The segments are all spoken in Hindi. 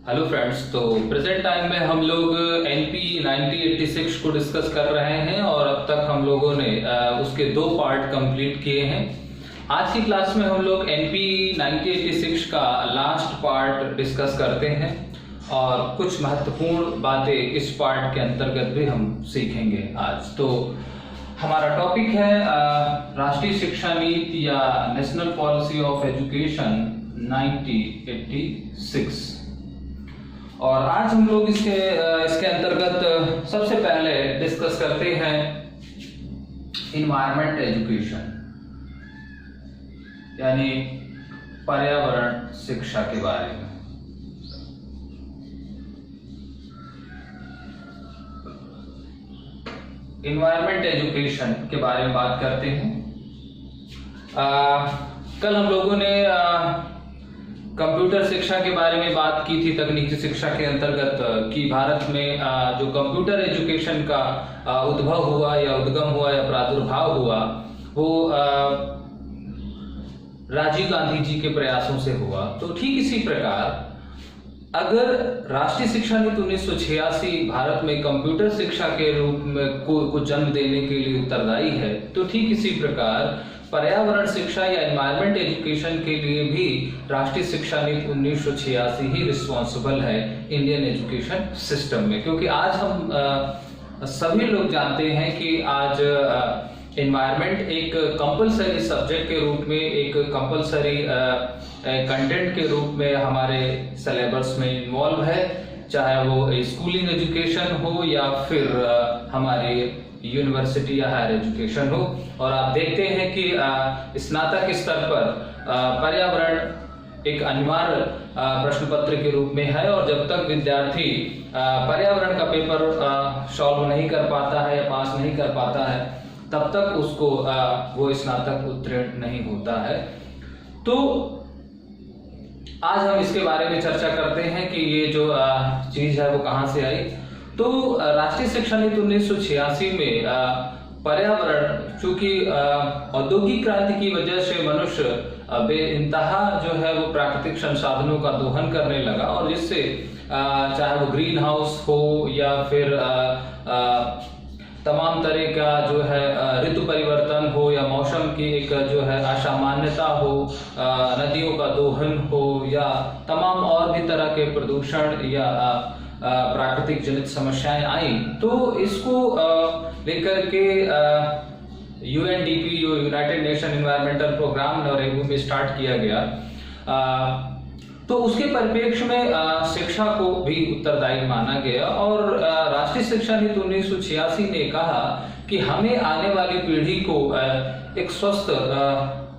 हेलो फ्रेंड्स, तो प्रेजेंट टाइम में हम लोग एनपी 1986 को डिस्कस कर रहे हैं और अब तक हम लोगों ने उसके 2 पार्ट कंप्लीट किए हैं। आज की क्लास में हम लोग एनपी 1986 का लास्ट पार्ट डिस्कस करते हैं और कुछ महत्वपूर्ण बातें इस पार्ट के अंतर्गत भी हम सीखेंगे आज। तो हमारा टॉपिक है राष्ट्रीय शिक्षा नीति या नेशनल पॉलिसी ऑफ एजुकेशन 1986। और आज हम लोग इसके अंतर्गत सबसे पहले डिस्कस करते हैं इन्वायरमेंट एजुकेशन यानी पर्यावरण शिक्षा के बारे में। इन्वायरमेंट एजुकेशन के बारे में बात करते हैं। कल हम लोगों ने कंप्यूटर शिक्षा के बारे में बात की थी, तकनीकी शिक्षा के अंतर्गत, कि भारत में जो कंप्यूटर एजुकेशन का उद्भव हुआ या उद्गम हुआ या प्रादुर्भाव हुआ वो राजीव गांधी जी के प्रयासों से हुआ। तो ठीक इसी प्रकार अगर राष्ट्रीय शिक्षा नीति 1986 भारत में कंप्यूटर शिक्षा के रूप में को जन्म देने के लिए उत्तरदायी है, तो ठीक इसी प्रकार पर्यावरण शिक्षा या एनवायरमेंट एजुकेशन के लिए भी राष्ट्रीय शिक्षा नीति 1986 ही रिस्पॉन्सिबल है इंडियन एजुकेशन सिस्टम में। क्योंकि आज हम सभी लोग जानते हैं कि आज एनवायरमेंट एक कंपलसरी सब्जेक्ट के रूप में, एक कंपलसरी कंटेंट के रूप में हमारे सिलेबस में इन्वॉल्व है, चाहे वो स्कूलिंग एजुकेशन हो या फिर हमारे यूनिवर्सिटी या हायर एजुकेशन हो। और आप देखते हैं कि स्नातक स्तर पर पर्यावरण एक अनिवार्य प्रश्न पत्र के रूप में है और जब तक विद्यार्थी पर्यावरण का पेपर सॉल्व नहीं कर पाता है या पास नहीं कर पाता है तब तक उसको वो स्नातक उत्तीर्ण नहीं होता है। तो आज हम इसके बारे में चर्चा करते हैं कि ये जो चीज है वो कहाँ से आई। तो राष्ट्रीय शिक्षा नीति 1986 में पर्यावरण, चूंकि औद्योगिक क्रांति की वजह से मनुष्य बेइंतहा जो है वो प्राकृतिक संसाधनों का दोहन करने लगा और जिससे चाहे वो ग्रीन हाउस हो या फिर तमाम तरह का जो है ऋतु परिवर्तन हो या मौसम की एक जो है असामान्यता हो, नदियों का दोहन हो या तमाम और भी तरह के प्रदूषण या प्राकृतिक जनित समस्याएं आई, तो इसको लेकर के यूएनडीपी जो यूनाइटेड नेशन एनवायरमेंटल प्रोग्राम नरेगू में स्टार्ट किया गया, तो उसके परिप्रेक्ष्य में शिक्षा को भी उत्तरदायी माना गया और राष्ट्रीय शिक्षा नीति 1986 ने कहा कि हमें आने वाली पीढ़ी को एक स्वस्थ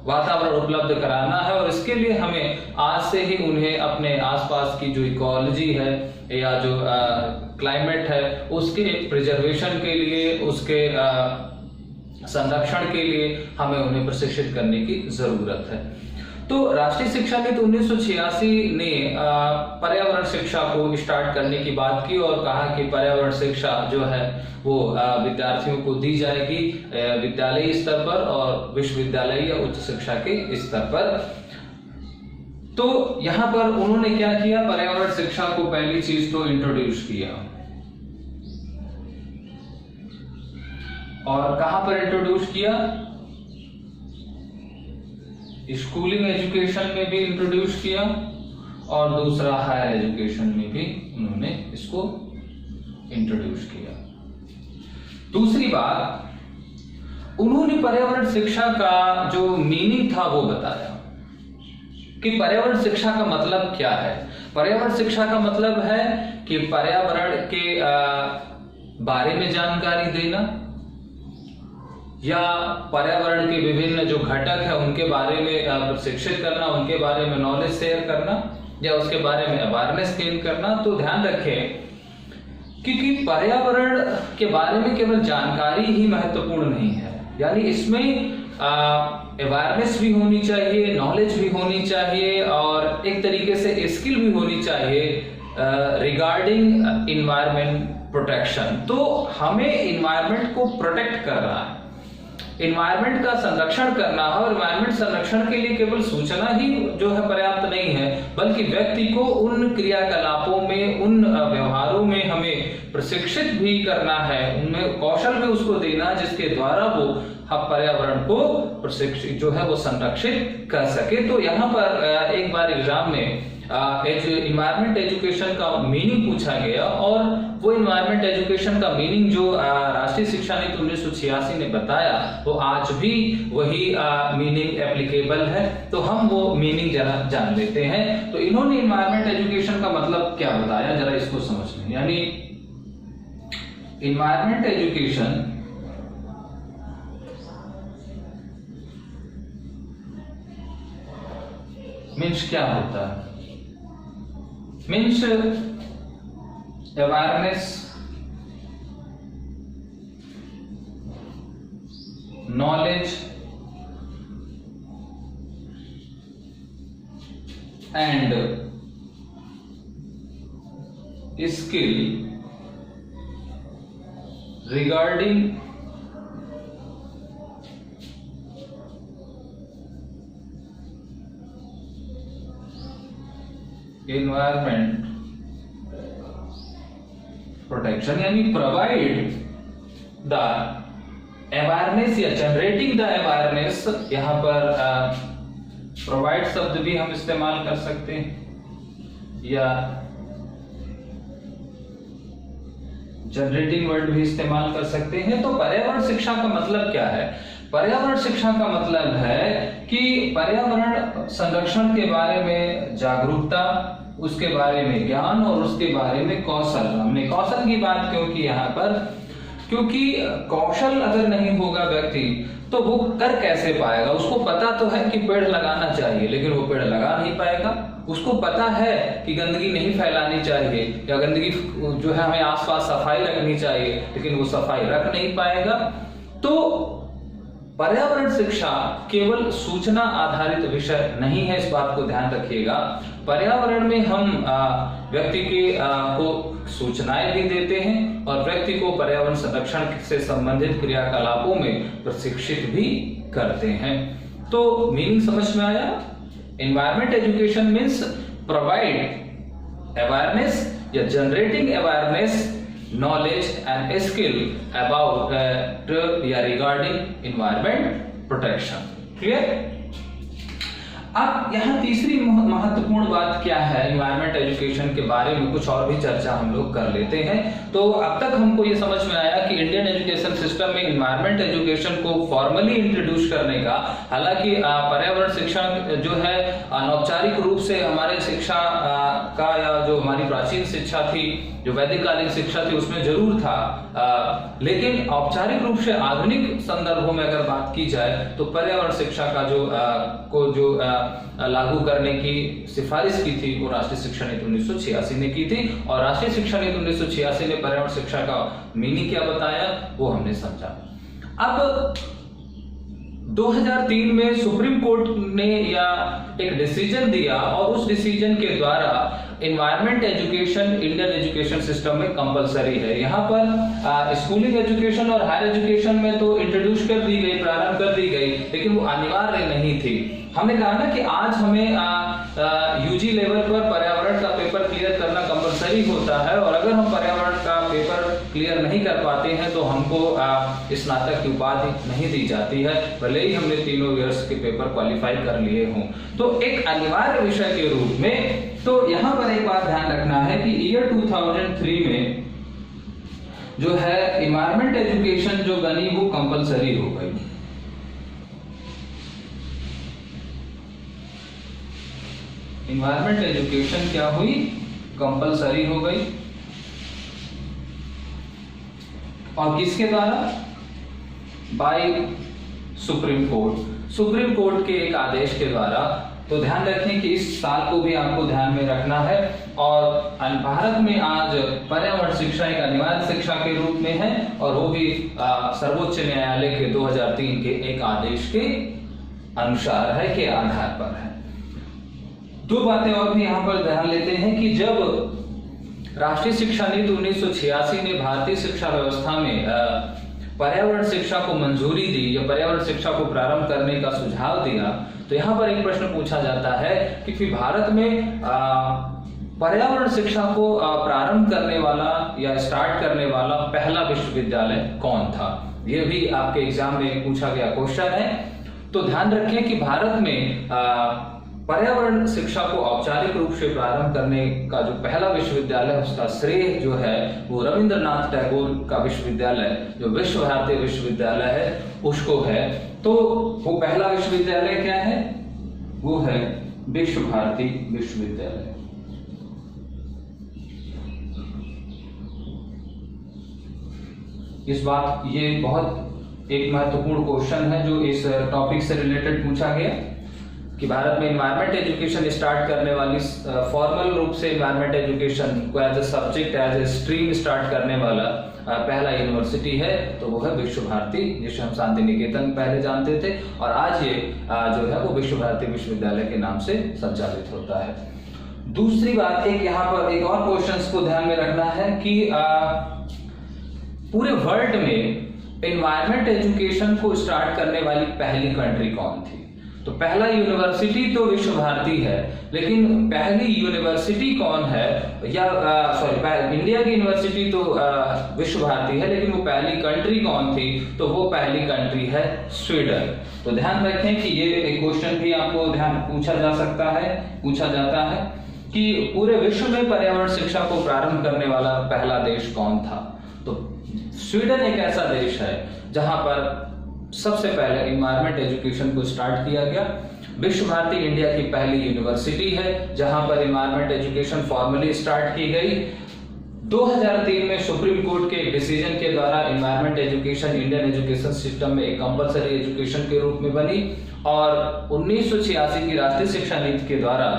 वातावरण उपलब्ध कराना है और इसके लिए हमें आज से ही उन्हें अपने आसपास की जो इकोलॉजी है या जो क्लाइमेट है उसके प्रिजर्वेशन के लिए, उसके संरक्षण के लिए हमें उन्हें प्रशिक्षित करने की जरूरत है। तो राष्ट्रीय शिक्षा नीति 1986 ने पर्यावरण शिक्षा को स्टार्ट करने की बात की और कहा कि पर्यावरण शिक्षा जो है वो विद्यार्थियों को दी जाएगी विद्यालयी स्तर पर और विश्वविद्यालय या उच्च शिक्षा के स्तर पर। तो यहाँ पर उन्होंने क्या किया, पर्यावरण शिक्षा को पहली चीज तो इंट्रोड्यूस किया और कहां पर इंट्रोड्यूस किया, स्कूलिंग एजुकेशन में भी इंट्रोड्यूस किया और दूसरा हायर एजुकेशन में भी उन्होंने इसको इंट्रोड्यूस किया। दूसरी बात, उन्होंने पर्यावरण शिक्षा का जो मीनिंग था वो बताया कि पर्यावरण शिक्षा का मतलब क्या है। पर्यावरण शिक्षा का मतलब है कि पर्यावरण के बारे में जानकारी देना या पर्यावरण के विभिन्न जो घटक है उनके बारे में प्रशिक्षित करना, उनके बारे में नॉलेज शेयर करना या उसके बारे में अवेयरनेस गेन करना। तो ध्यान रखें क्योंकि पर्यावरण के बारे में केवल जानकारी ही महत्वपूर्ण नहीं है, यानी इसमें अवेयरनेस भी होनी चाहिए, नॉलेज भी होनी चाहिए और एक तरीके से स्किल भी होनी चाहिए रिगार्डिंग इन्वायरमेंट प्रोटेक्शन। तो हमें इन्वायरमेंट को प्रोटेक्ट करना है। इन्वायरमेंट का संरक्षण करना है, और इन्वायरमेंट संरक्षण के लिए केवल सूचना ही जो है पर्याप्त नहीं है, बल्कि व्यक्ति को उन क्रियाकलापों में, उन व्यवहारों में हमें प्रशिक्षित भी करना है, उनमें कौशल भी उसको देना जिसके द्वारा वो पर्यावरण को प्रशिक्षित जो है वो संरक्षित कर सके। तो यहाँ पर एक बार एग्जाम में इन्वायरमेंट एजुकेशन का मीनिंग पूछा गया, और वो इन्वायरमेंट एजुकेशन का मीनिंग जो राष्ट्रीय शिक्षा नीति 1986 ने बताया वो आज भी वही मीनिंग एप्लीकेबल है। तो हम वो मीनिंग जरा जान लेते हैं। तो इन्होंने इन्वायरमेंट एजुकेशन का मतलब क्या बताया, जरा इसको समझ लें। यानी इन्वायरमेंट एजुकेशन मीन्स क्या होता है? Means awareness, knowledge and skill regarding environment protection. यानी प्रोवाइड द अवेयरनेस या जनरेटिंग द अवेयरनेस। यहां पर प्रोवाइड शब्द भी हम इस्तेमाल कर सकते हैं, या जनरेटिंग वर्ड भी इस्तेमाल कर सकते हैं। तो पर्यावरण शिक्षा का मतलब क्या है? पर्यावरण शिक्षा का मतलब है कि पर्यावरण संरक्षण के बारे में जागरूकता, उसके बारे में ज्ञान और उसके बारे में कौशल। हमने कौशल की बात क्यों की यहाँ पर? क्योंकि कौशल अगर नहीं होगा व्यक्ति तो वो कर कैसे पाएगा? उसको पता तो है कि पेड़ लगाना चाहिए, लेकिन वो पेड़ लगा नहीं पाएगा। उसको पता है कि गंदगी नहीं फैलानी चाहिए, या गंदगी जो है हमें आसपास सफाई रखनी चाहिए, लेकिन वो सफाई रख नहीं पाएगा। तो पर्यावरण शिक्षा केवल सूचना आधारित विषय नहीं है, इस बात को ध्यान रखिएगा। पर्यावरण में हम व्यक्ति को सूचनाएं भी देते हैं, और व्यक्ति को पर्यावरण संरक्षण से संबंधित क्रियाकलापों में प्रशिक्षित भी करते हैं। तो मीनिंग समझ में आया? Environment education means provide awareness या generating awareness, knowledge and skill about या regarding environment protection। clear? अब यहाँ तीसरी महत्वपूर्ण बात क्या है एनवायरमेंट एजुकेशन के बारे में, कुछ और भी चर्चा हम लोग कर लेते हैं। तो अब तक हमको ये समझ में आया कि इंडियन एजुकेशन सिस्टम में एनवायरमेंट एजुकेशन को फॉर्मली इंट्रोड्यूस करने का, हालांकि पर्यावरण शिक्षा जो है अनौपचारिक रूप से हमारे शिक्षा का, या जो हमारी प्राचीन शिक्षा थी, जो वैदिक कालीन शिक्षा थी, उसमें जरूर था, लेकिन औपचारिक रूप से आधुनिक संदर्भों में अगर बात की जाए तो पर्यावरण शिक्षा का जो लागू करने की सिफारिश की थी वो राष्ट्रीय शिक्षा नीति 1986 ने की थी। और राष्ट्रीय शिक्षा नीति 1986 ने पर्यावरण शिक्षा का मीनिंग क्या बताया वो हमने समझा। अब 2003 में सुप्रीम कोर्ट ने या एक डिसीजन दिया, और उस डिसीजन के द्वारा environment education Indian education system में कंपलसरी है। यहाँ पर स्कूलिंग एजुकेशन और हायर एजुकेशन में तो इंट्रोड्यूस कर दी गई, प्रारंभ कर दी गई, लेकिन वो अनिवार्य नहीं थी। हमने कहा ना कि आज हमें यूजी लेवल पर पर्यावरण का पेपर क्लियर करना कंपलसरी होता है, और अगर हम पर्यावरण का पेपर क्लियर नहीं कर पाते हैं तो हमको स्नातक की उपाधि नहीं दी जाती है, भले ही हमने तीनों ईयर्स के पेपर क्वालिफाई कर लिए हों। तो एक अनिवार्य विषय के रूप में, तो यहाँ पर एक बात ध्यान रखना है कि ईयर 2003 में जो है एनवायरमेंट एजुकेशन जो बनी वो कंपलसरी हो गई। एनवायरमेंट एजुकेशन क्या हुई? कंपलसरी हो गई। और किसके द्वारा? By Supreme Court. Supreme Court के एक आदेश के द्वारा। तो ध्यान रखें कि इस साल को भी आपको ध्यान में रखना है। और भारत में आज पर्यावरण शिक्षा एक अनिवार्य शिक्षा के रूप में है, और वो भी सर्वोच्च न्यायालय के 2003 के एक आदेश के अनुसार है, के आधार पर है। दो बातें और भी यहाँ पर ध्यान लेते हैं कि जब राष्ट्रीय शिक्षा नीति 1986 ने भारतीय शिक्षा व्यवस्था में पर्यावरण शिक्षा को मंजूरी दी या पर्यावरण शिक्षा को प्रारंभ करने का सुझाव दिया, तो यहाँ पर एक प्रश्न पूछा जाता है कि फिर भारत में पर्यावरण शिक्षा को प्रारंभ करने वाला या स्टार्ट करने वाला पहला विश्वविद्यालय कौन था। यह भी आपके एग्जाम में पूछा गया क्वेश्चन है। तो ध्यान रखें कि भारत में पर्यावरण शिक्षा को औपचारिक रूप से प्रारंभ करने का जो पहला विश्वविद्यालय है, उसका श्रेय जो है वो रविंद्रनाथ टैगोर का विश्वविद्यालय, जो विश्व भारती विश्वविद्यालय है, उसको है। तो वो पहला विश्वविद्यालय क्या है, वो है विश्व भारती विश्वविद्यालय। इस बात ये बहुत एक महत्वपूर्ण क्वेश्चन है जो इस टॉपिक से रिलेटेड पूछा गया कि भारत में एनवायरमेंट एजुकेशन स्टार्ट करने वाली, फॉर्मल रूप से एनवायरमेंट एजुकेशन को as a subject, as a stream start करने वाला पहला यूनिवर्सिटी है, तो वो है विश्व भारती, जिसे हम शांति निकेतन पहले जानते थे, और आज ये जो है वो विश्व भारती विश्वविद्यालय के नाम से संचालित होता है। दूसरी बात, एक यहाँ पर एक और क्वेश्चन को ध्यान में रखना है कि पूरे वर्ल्ड में एनवायरमेंट एजुकेशन को स्टार्ट करने वाली पहली कंट्री कौन थी। तो पहला यूनिवर्सिटी तो विश्व भारती है, लेकिन पहली यूनिवर्सिटी कौन है, या इंडिया की यूनिवर्सिटी तो विश्व भारती है, लेकिन वो पहली कंट्री कौन थी, तो वो पहली कंट्री है स्वीडन। तो ध्यान रखें कि ये एक क्वेश्चन भी आपको पूछा जाता है कि पूरे विश्व में पर्यावरण शिक्षा को प्रारंभ करने वाला पहला देश कौन था। तो स्वीडन एक ऐसा देश है जहां पर सबसे पहले एनवायरमेंट एजुकेशन को स्टार्ट किया गया। विश्व भारती इंडिया की पहली यूनिवर्सिटी है जहां पर एनवायरमेंट एजुकेशन फॉर्मली स्टार्ट की गई। 2003 में सुप्रीम कोर्ट के एक डिसीजन के द्वारा environment education Indian education system में एक कंपलसरी एजुकेशन के रूप में बनी, और 1986 की राष्ट्रीय शिक्षा नीति के द्वारा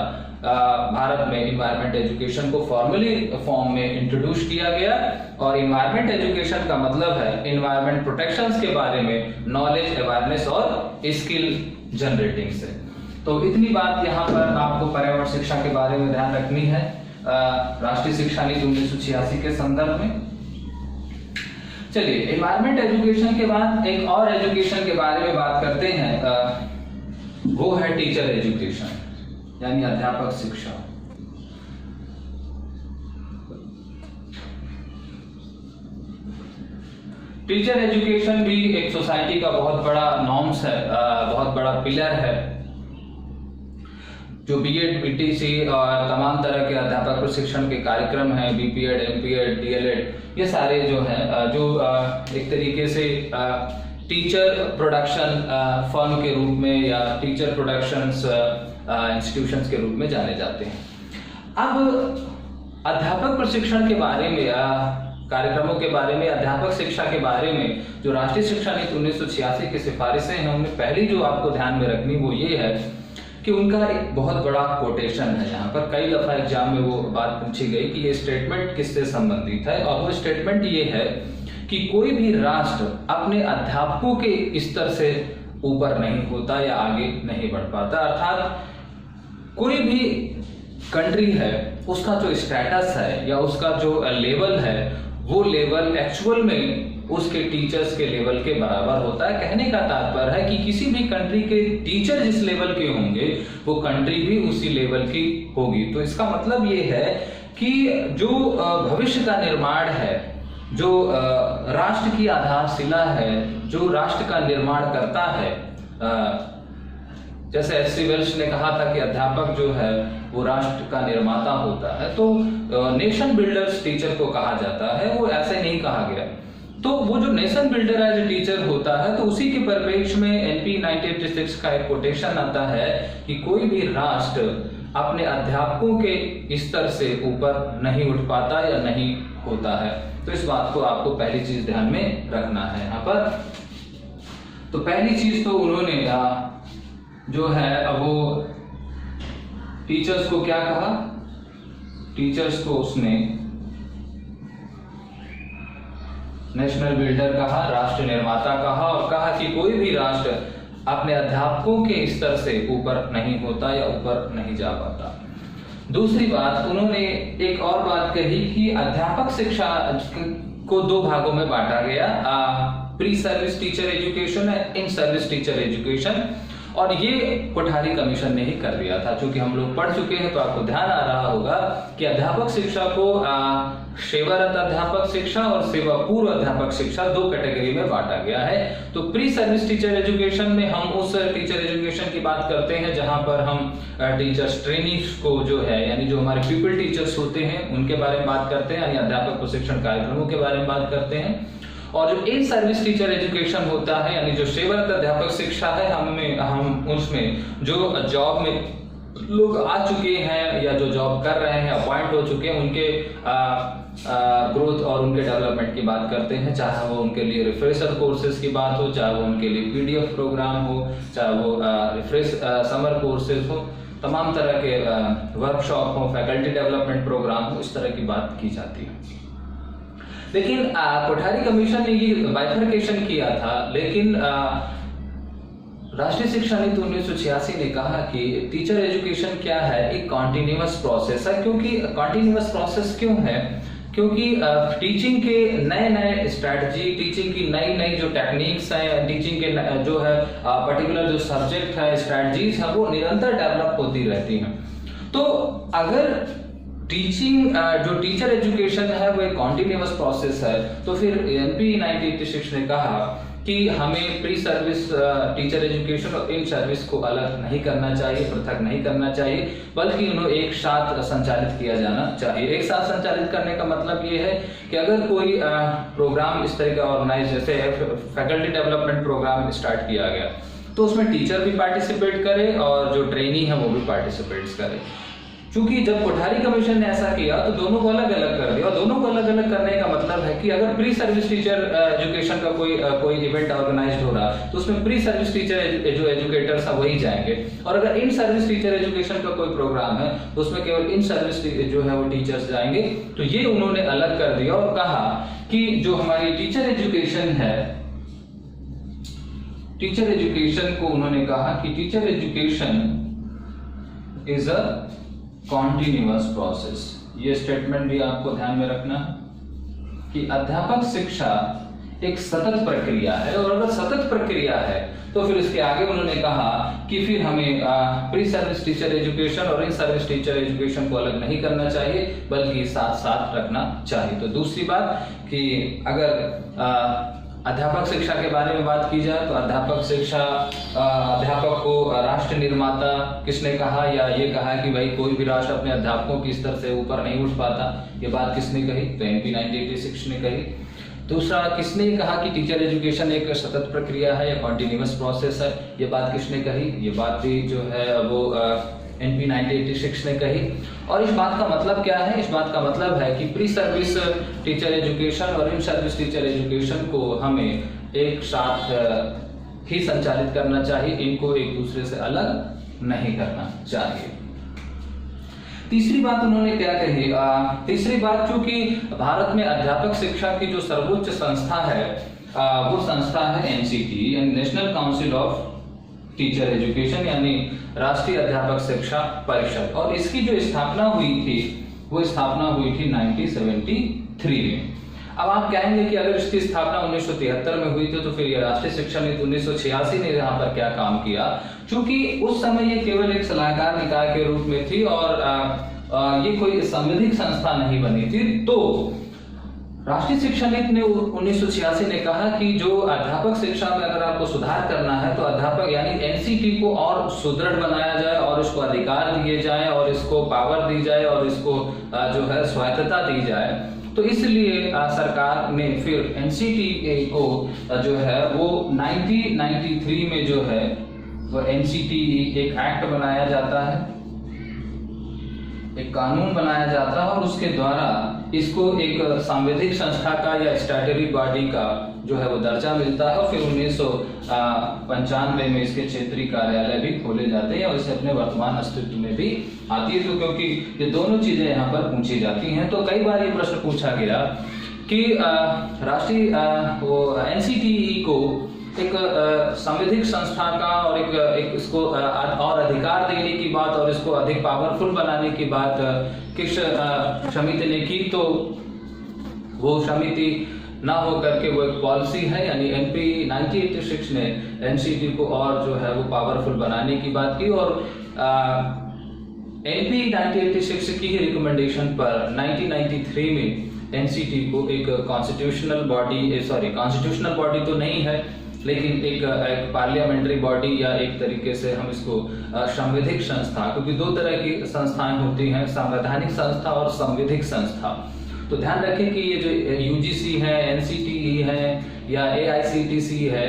भारत में एनवायरमेंट एजुकेशन को फॉर्मली फॉर्म में इंट्रोड्यूस किया गया। और एनवायरमेंट एजुकेशन का मतलब है एनवायरमेंट प्रोटेक्शन के बारे में नॉलेज, अवेयरनेस और स्किल जनरेटिंग से। तो इतनी बात यहाँ पर आपको पर्यावरण शिक्षा के बारे में ध्यान रखनी है राष्ट्रीय शिक्षा नीति 1986 के संदर्भ में। चलिए, एनवायरमेंट एजुकेशन के बाद एक और एजुकेशन के बारे में बात करते हैं, वो है टीचर एजुकेशन, यानी अध्यापक शिक्षा। टीचर एजुकेशन भी एक सोसाइटी का बहुत बड़ा नॉर्म्स है, बहुत बड़ा पिलर है, जो बीएड, बीटीसी और तमाम तरह के अध्यापक प्रशिक्षण के कार्यक्रम हैं, बीपीएड, एमपीएड, डीएलएड, ये सारे जो हैं जो एक तरीके से टीचर प्रोडक्शन फर्म के रूप में या टीचर प्रोडक्शंस इंस्टीट्यूशंस के रूप में जाने जाते हैं। अब अध्यापक प्रशिक्षण के बारे में, कार्यक्रमों के बारे में, अध्यापक शिक्षा के बारे में जो राष्ट्रीय शिक्षा नीति 1986 की सिफारिशें हैं, उनमें पहली जो आपको ध्यान में रखनी वो ये है कि उनका एक बहुत बड़ा कोटेशन है। यहाँ पर कई दफा एग्जाम में वो बात पूछी गई कि ये स्टेटमेंट किससे संबंधित है, और वो स्टेटमेंट ये है कि कोई भी राष्ट्र अपने अध्यापकों के स्तर से ऊपर नहीं होता या आगे नहीं बढ़ पाता। अर्थात कोई भी कंट्री है, उसका जो स्टेटस है या उसका जो लेवल है, वो लेवल एक्चुअल में उसके टीचर्स के लेवल के बराबर होता है। कहने का तात्पर्य है कि किसी भी कंट्री के टीचर जिस लेवल के होंगे, वो कंट्री भी उसी लेवल की होगी। तो इसका मतलब ये है कि जो भविष्य का निर्माण है, जो राष्ट्र की आधारशिला है, जो राष्ट्र का निर्माण करता है, जैसे एस.सी. वेल्स ने कहा था कि अध्यापक जो है वो राष्ट्र का निर्माता होता है, तो नेशन बिल्डर्स टीचर को कहा जाता है, वो ऐसे नहीं कहा गया। तो वो जो nation builder as a teacher होता है, तो उसी के परिप्रेक्ष्य में एनपी 1986 का एक कोटेशन आता है कि कोई भी राष्ट्र अपने अध्यापकों के स्तर से ऊपर नहीं उठ पाता या नहीं होता है। तो इस बात को आपको पहली चीज ध्यान में रखना है यहाँ पर। तो पहली चीज तो उन्होंने जो है अब वो टीचर्स को क्या कहा, टीचर्स को उसने नेशनल बिल्डर कहा, राष्ट्र निर्माता कहा, और कहा कि कोई भी राष्ट्र अपने अध्यापकों के स्तर से ऊपर नहीं होता या ऊपर नहीं जा पाता। दूसरी बात, उन्होंने एक और बात कही कि अध्यापक शिक्षा को दो भागों में बांटा गया। प्री सर्विस टीचर एजुकेशन है, इन सर्विस टीचर एजुकेशन, और ये कोठारी कमीशन ने ही कर दिया था। चूंकि हम लोग पढ़ चुके हैं तो आपको ध्यान आ रहा होगा कि अध्यापक शिक्षा को सेवारत अध्यापक शिक्षा और सेवा पूर्व अध्यापक शिक्षा दो कैटेगरी में बांटा गया है। तो प्री सर्विस टीचर एजुकेशन में हम उस टीचर एजुकेशन की बात करते हैं जहां पर हम टीचर्स ट्रेनिंग्स को जो है, यानी जो हमारे पीपल टीचर्स होते हैं उनके बारे में बात करते हैं, यानी अध्यापक प्रशिक्षण कार्यक्रमों के बारे में बात करते हैं। और जो इन सर्विस टीचर एजुकेशन होता है, यानी जो सेवारत अध्यापक शिक्षा है, हम उसमें जो जॉब में लोग आ चुके हैं या जो जॉब कर रहे हैं, अपॉइंट हो चुके हैं, उनके ग्रोथ और उनके डेवलपमेंट की बात करते हैं। चाहे वो उनके लिए रिफ्रेशर कोर्सेज की बात हो, चाहे वो उनके लिए पीडीएफ प्रोग्राम हो, चाहे वो समर कोर्सेज हो, तमाम तरह के वर्कशॉप हो, फैकल्टी डेवलपमेंट प्रोग्राम हो, इस तरह की बात की जाती है। लेकिन कोठारी कमीशन ने ये बाइफर्केशन किया था, लेकिन राष्ट्रीय शिक्षा नीति 1986 ने कहा कि टीचर एजुकेशन क्या है, एक कॉन्टिन्यूअस प्रोसेस है। क्योंकि कॉन्टिन्यूअस प्रोसेस क्यों है? क्योंकि टीचिंग के नए नए स्ट्रेटजी, टीचिंग की नई नई जो टेक्निक्स हैं, टीचिंग के जो है पर्टिकुलर जो सब्जेक्ट है, स्ट्रेटजीज है, वो निरंतर डेवलप होती रहती हैं। तो अगर टीचिंग जो टीचर एजुकेशन है वो एक कॉन्टिन्यूअस प्रोसेस है, तो फिर एनपी 1986 ने कहा कि हमें प्री सर्विस टीचर एजुकेशन और इन सर्विस को अलग नहीं करना चाहिए, पृथक नहीं करना चाहिए, बल्कि उन्हें एक साथ संचालित किया जाना चाहिए। एक साथ संचालित करने का मतलब ये है कि अगर कोई प्रोग्राम इस तरह का ऑर्गेनाइज, जैसे फैकल्टी डेवलपमेंट प्रोग्राम स्टार्ट किया गया, तो उसमें टीचर भी पार्टिसिपेट करे और जो ट्रेनी है वो भी पार्टिसिपेट करे। चूंकि जब कोठारी कमीशन ने ऐसा किया तो दोनों को अलग अलग कर दिया, और दोनों को अलग अलग करने का मतलब है कि अगर प्री सर्विस टीचर एजुकेशन का कोई इवेंट ऑर्गेनाइज्ड हो रहा तो उसमें प्री सर्विस टीचर जो एजुकेटर्स हैं वही जाएंगे, और अगर इन सर्विस टीचर एजुकेशन का कोई प्रोग्राम है तो उसमें केवल इन सर्विस जो है वो टीचर्स जाएंगे। तो ये उन्होंने अलग कर दिया और कहा कि जो हमारी टीचर एजुकेशन है, टीचर एजुकेशन को उन्होंने कहा कि teacher education is a continuous process. ये स्टेटमेंट भी आपको ध्यान में रखना कि अध्यापक शिक्षा एक सतत प्रक्रिया है, और अगर सतत प्रक्रिया है तो फिर इसके आगे उन्होंने कहा कि फिर हमें प्री सर्विस टीचर एजुकेशन और इन सर्विस टीचर एजुकेशन को अलग नहीं करना चाहिए, बल्कि साथ साथ रखना चाहिए। तो दूसरी बात कि अगर अध्यापक शिक्षा के बारे में बात की जाए तो अध्यापक शिक्षा, अध्यापक को राष्ट्र निर्माता किसने कहा, या ये कहा कि भाई कोई भी राष्ट्र अपने अध्यापकों की स्तर से ऊपर नहीं उठ पाता, ये बात किसने कही? तो एनपी 1986 ने कही। दूसरा, किसने कहा कि टीचर एजुकेशन एक सतत प्रक्रिया है या कॉन्टिन्यूअस प्रोसेस है, ये बात किसने कही? ये बात भी जो है वो एनपी 1986 ने कही। और इस बात का मतलब क्या है? इस बात का मतलब है कि प्री सर्विस टीचर एजुकेशन और इन सर्विस टीचर एजुकेशन को हमें एक साथ ही संचालित करना चाहिए, इनको एक दूसरे से अलग नहीं करना चाहिए। तीसरी बात उन्होंने क्या कही? तीसरी बात, चूंकि भारत में अध्यापक शिक्षा की जो सर्वोच्च संस्था है वो संस्था है NCT, national council of teacher education, यानी राष्ट्रीय अध्यापक शिक्षा परिषद, और इसकी जो स्थापना हुई थी वो स्थापना हुई थी 1973 में। अब आप कहेंगे कि अगर इसकी स्थापना 1973 में हुई थी तो फिर ये राष्ट्रीय शिक्षा नीति 1986 ने यहाँ पर क्या काम किया? क्योंकि उस समय ये केवल एक सलाहकार निकाय के रूप में थी और ये कोई संवैधानिक संस्था नहीं बनी थी। तो राष्ट्रीय शिक्षा नीति ने 1986 ने कहा कि जो अध्यापक शिक्षा में अगर आपको सुधार करना है तो अध्यापक यानी एनसीटी को और सुदृढ़ बनाया जाए और इसको अधिकार दिए जाए और इसको पावर दी जाए और इसको जो है स्वायत्तता दी जाए। तो इसलिए सरकार ने फिर एनसीटी को जो है वो 1993 में जो है वो एनसीटी एक एक्ट बनाया जाता है, एक कानून बनाया जाता है और उसके द्वारा इसको एक संवैधानिक संस्था का या स्टैट्यूटरी बॉडी का जो है वो दर्जा मिलता है। और फिर 1995 में इसके क्षेत्रीय कार्यालय भी खोले जाते हैं और इसे अपने वर्तमान अस्तित्व में भी आती है। तो क्योंकि ये दोनों चीजें यहाँ पर पूछी जाती हैं तो कई बार ये प्रश्न पूछा गया कि राष्ट्रीय एनसीटीई को एक संवैधानिक संस्था का और एक इसको और अधिकार देने की बात और इसको अधिक पावरफुल बनाने की बात किस समिति ने की? तो वो समिति ना हो करके वो एक पॉलिसी है, यानी एनपी 1986 ने एनसीटी को और जो है वो पावरफुल बनाने की बात की, और एनपी 1986 की ही रिकमेंडेशन पर 1993 में एनसीटी को एक कॉन्स्टिट्यूशनल बॉडी तो नहीं है, लेकिन एक पार्लियामेंट्री बॉडी या एक तरीके से हम इसको संवैधानिक संस्था, क्योंकि दो तरह की संस्थाएं होती हैं, संवैधानिक संस्था और संवैधानिक संस्था। तो ध्यान रखें कि ये जो यूजीसी है, एनसीटीई है या एआईसीटीसी है,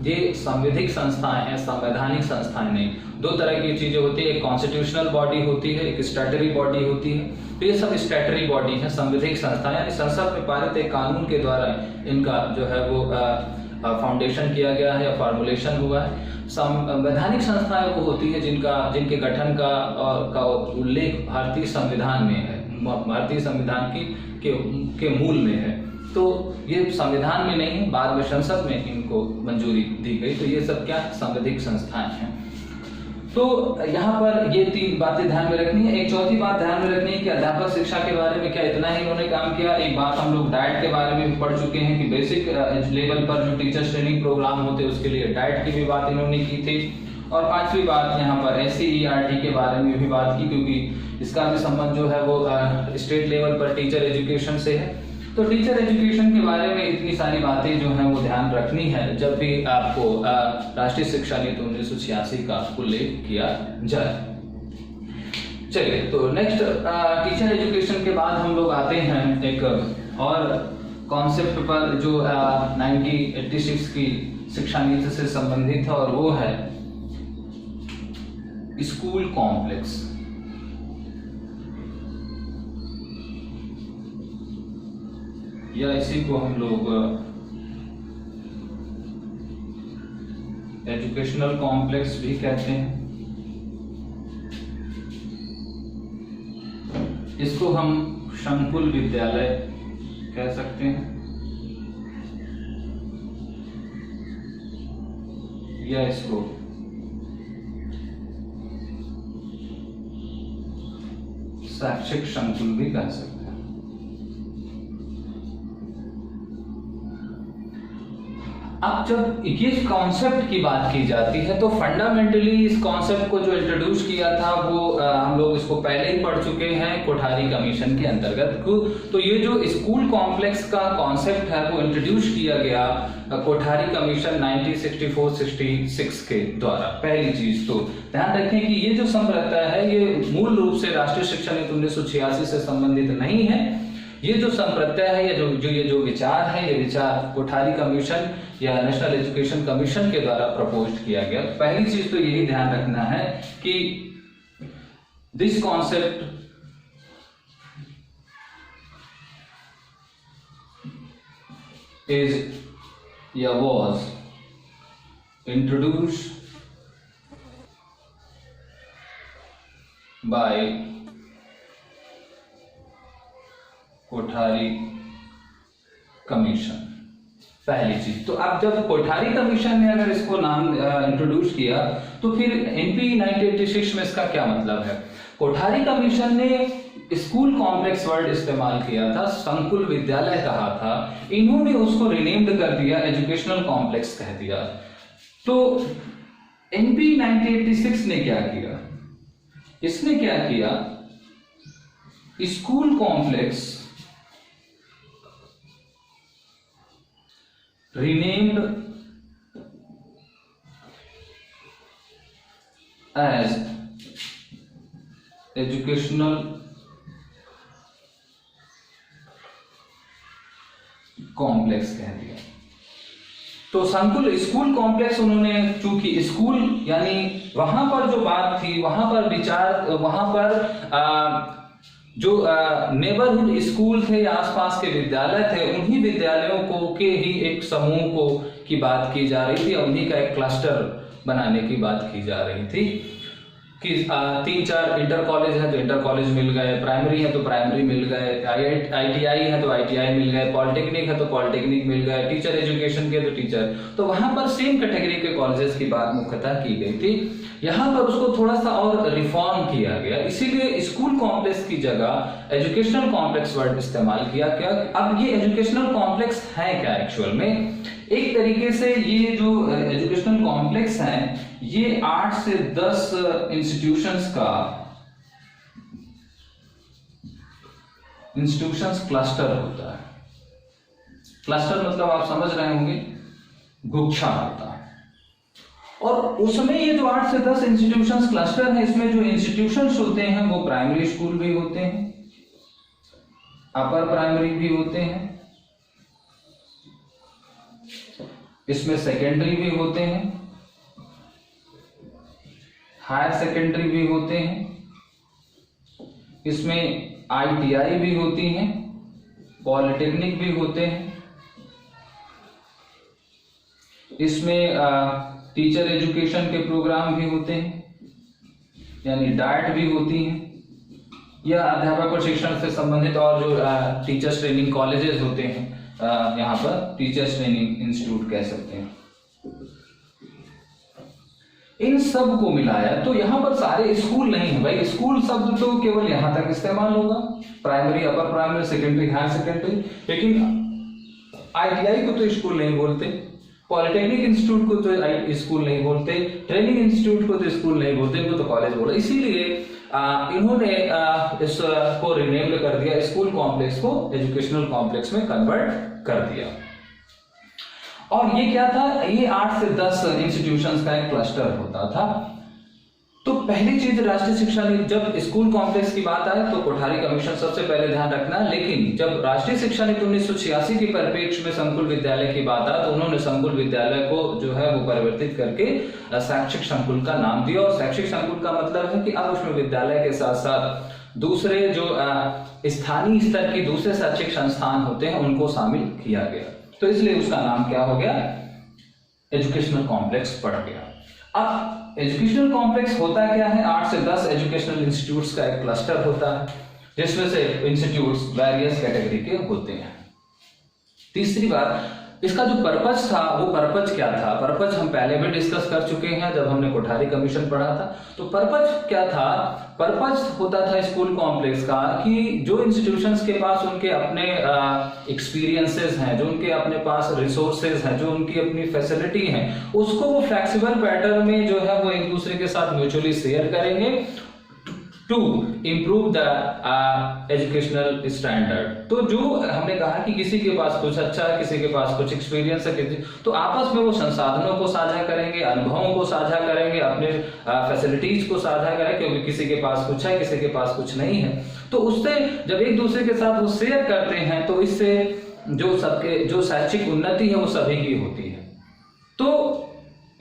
ये संवैधानिक संस्थाएं हैं, संवैधानिक संस्थाएं नहीं। दो तरह की चीजें होती है, एक कॉन्स्टिट्यूशनल बॉडी होती है, एक स्टैट्यूटरी बॉडी होती है। तो ये सब स्टैट्यूटरी बॉडी है, संवैधानिक संस्थाएं, यानी संसद में पारित एक कानून के द्वारा इनका जो है वो फाउंडेशन किया गया है या फॉर्मुलेशन हुआ है। संवैधानिक संस्थाएं वो होती है जिनके गठन का उल्लेख भारतीय संविधान में है, भारतीय संविधान के मूल में है। तो ये संविधान में नहीं, बाद में संसद में इनको मंजूरी दी गई। तो ये सब क्या संवैधानिक संस्थाएं हैं। तो यहाँ पर ये तीन बातें ध्यान में रखनी है। एक चौथी बात ध्यान में रखनी है कि अध्यापक शिक्षा के बारे में क्या इतना ही इन्होंने काम किया। एक बात हम लोग डाइट के बारे में भी पढ़ चुके हैं कि बेसिक लेवल पर जो टीचर ट्रेनिंग प्रोग्राम होते हैं उसके लिए डाइट की भी बात इन्होंने की थी। और पांचवी बात यहाँ पर SCERT के बारे में भी बात की, क्योंकि इसका भी संबंध जो है वो स्टेट लेवल पर टीचर एजुकेशन से है। तो टीचर एजुकेशन के बारे में इतनी सारी बातें जो हैं वो ध्यान रखनी है जब भी आपको राष्ट्रीय शिक्षा नीति 1986 का उल्लेख किया जाए। चलिए, तो नेक्स्ट टीचर एजुकेशन के बाद हम लोग आते हैं एक और कॉन्सेप्ट पर जो 1986 की शिक्षा नीति से संबंधित है, और वो है स्कूल कॉम्प्लेक्स। या इसी को हम लोग एजुकेशनल कॉम्प्लेक्स भी कहते हैं। इसको हम संकुल विद्यालय कह सकते हैं, या इसको शैक्षिक संकुल भी कह सकते हैं। अब जब ये कॉन्सेप्ट की बात की जाती है तो फंडामेंटली इस कॉन्सेप्ट को जो इंट्रोड्यूस किया था वो हम लोग इसको पहले ही पढ़ चुके हैं कोठारी कमीशन के अंतर्गत। तो ये जो स्कूल कॉम्प्लेक्स का कॉन्सेप्ट है वो इंट्रोड्यूस किया गया कोठारी कमीशन 1964-66 के द्वारा। पहली चीज तो ध्यान रखें कि ये जो संप्रदाय है ये मूल रूप से राष्ट्रीय शिक्षा नीति 1986 से संबंधित नहीं है। ये जो संप्रदाय है या ये जो विचार है, ये विचार कोठारी कमीशन या नेशनल एजुकेशन कमीशन के द्वारा प्रपोज किया गया। पहली चीज तो यही ध्यान रखना है कि this concept is was introduced by Kothari commission. पहली चीज तो अब जब कोठारी कमीशन ने अगर इसको नाम इंट्रोड्यूस किया तो फिर एनपी 1986 में इसका क्या मतलब है। कोठारी कमीशन ने स्कूल कॉम्प्लेक्स वर्ड इस्तेमाल किया था, संकुल विद्यालय कहा था, इन्होंने उसको रिनेम्ड कर दिया, एजुकेशनल कॉम्प्लेक्स कह दिया। तो एनपी 1986 ने क्या किया, इसने क्या किया, school complex renamed as educational complex कह दिया। तो संकुल स्कूल कॉम्प्लेक्स उन्होंने, चूंकि स्कूल यानी वहां पर जो बात थी, वहां पर विचार, वहां पर जो नेबरहुड स्कूल थे या आसपास के विद्यालय थे, उन्हीं विद्यालयों को के ही एक समूह को की बात की जा रही थी, उन्हीं का एक क्लस्टर बनाने की बात की जा रही थी। कि 3-4 इंटर कॉलेज है तो इंटर कॉलेज मिल गए, प्राइमरी है तो प्राइमरी मिल गए, ITI है तो ITI मिल गए, पॉलिटेक्निक है तो पॉलिटेक्निक मिल गए, टीचर एजुकेशन के तो टीचर, तो वहां पर सेम कैटेगरी के कॉलेजेस की बात मुख्यतः की गई थी। यहाँ पर उसको थोड़ा सा और रिफॉर्म किया गया, इसीलिए स्कूल कॉम्प्लेक्स की जगह एजुकेशनल कॉम्प्लेक्स वर्ड इस्तेमाल किया गया। अब ये एजुकेशनल कॉम्प्लेक्स है क्या एक्चुअल में? एक तरीके से ये जो एजुकेशनल कॉम्प्लेक्स है ये 8 से 10 इंस्टीट्यूशंस क्लस्टर होता है। क्लस्टर मतलब आप समझ रहे होंगे, गुच्छा होता है। और उसमें ये जो 8 से 10 इंस्टीट्यूशंस क्लस्टर है, इसमें जो इंस्टीट्यूशंस होते हैं वो प्राइमरी स्कूल भी होते हैं, अपर प्राइमरी भी होते हैं, इसमें सेकेंडरी भी होते हैं, हायर सेकेंडरी भी होते हैं, इसमें ITI भी होती हैं, पॉलिटेक्निक भी होते हैं, इसमें टीचर एजुकेशन के प्रोग्राम भी होते हैं, यानी डाइट भी होती हैं, या अध्यापक प्रशिक्षण से संबंधित और जो टीचर्स ट्रेनिंग कॉलेजेस होते हैं, यहाँ पर टीचर्स ट्रेनिंग इंस्टीट्यूट कह सकते हैं। इन सब को मिलाया तो यहाँ पर सारे स्कूल नहीं है भाई, स्कूल शब्द तो केवल यहाँ तक इस्तेमाल होगा, primary, upper primary, secondary, higher secondary, लेकिन ITI को तो स्कूल नहीं बोलते, पॉलिटेक्निक इंस्टीट्यूट को तो स्कूल नहीं बोलते, ट्रेनिंग इंस्टीट्यूट को तो स्कूल नहीं बोलते, इनको तो कॉलेज बोला। इसीलिए इन्होंने इसको रिनेम्ड कर दिया, स्कूल कॉम्प्लेक्स को एजुकेशनल कॉम्प्लेक्स में कन्वर्ट कर दिया। और ये क्या था, ये 8 से 10 इंस्टीट्यूशंस का एक क्लस्टर होता था। तो पहली चीज राष्ट्रीय शिक्षा नीति, जब स्कूल कॉम्प्लेक्स की बात आए तो कोठारी कमीशन सबसे पहले ध्यान रखना, लेकिन जब राष्ट्रीय शिक्षा नीति 1986 के परिप्रेक्ष्य में संकुल विद्यालय की बात आए तो उन्होंने संकुल विद्यालय को जो है वो परिवर्तित करके शैक्षिक संकुल का नाम दिया। और शैक्षिक संकुल का मतलब है कि अब उसमें विद्यालय के साथ साथ दूसरे जो स्थानीय स्तर के दूसरे शैक्षिक संस्थान होते हैं उनको शामिल किया गया, तो इसलिए उसका नाम क्या हो गया, एजुकेशनल कॉम्प्लेक्स पड़ गया। अब एजुकेशनल कॉम्प्लेक्स होता क्या है, 8 से 10 एजुकेशनल इंस्टीट्यूट्स का एक क्लस्टर होता है, जिसमें से इंस्टीट्यूट्स वेरियस कैटेगरी के होते हैं। तीसरी बात, इसका जो पर्पज था वो पर्पज क्या था, पर्पज हम पहले भी डिस्कस कर चुके हैं जब हमने कोठारी कमीशन पढ़ा था। तो पर्पज क्या था, पर्पज होता था स्कूल कॉम्प्लेक्स का कि जो इंस्टीट्यूशंस के पास उनके अपने एक्सपीरियंसेस हैं, जो उनके अपने पास रिसोर्सेज हैं, जो उनकी अपनी फैसिलिटी हैं, उसको वो फ्लेक्सिबल पैटर्न में जो है वो एक दूसरे के साथ म्यूचुअली शेयर करेंगे to improve the educational standard. तो जो हमने कहा कि किसी के पास कुछ अच्छा है, किसी के पास कुछ एक्सपीरियंस है, तो आपस में वो संसाधनों को साझा करेंगे, अनुभवों को साझा करेंगे, अपने फैसिलिटीज को साझा करेंगे, क्योंकि किसी के पास कुछ है, किसी के पास कुछ नहीं है। तो उससे जब एक दूसरे के साथ वो शेयर करते हैं तो इससे जो सबके जो शैक्षिक उन्नति है वो सभी की होती है। तो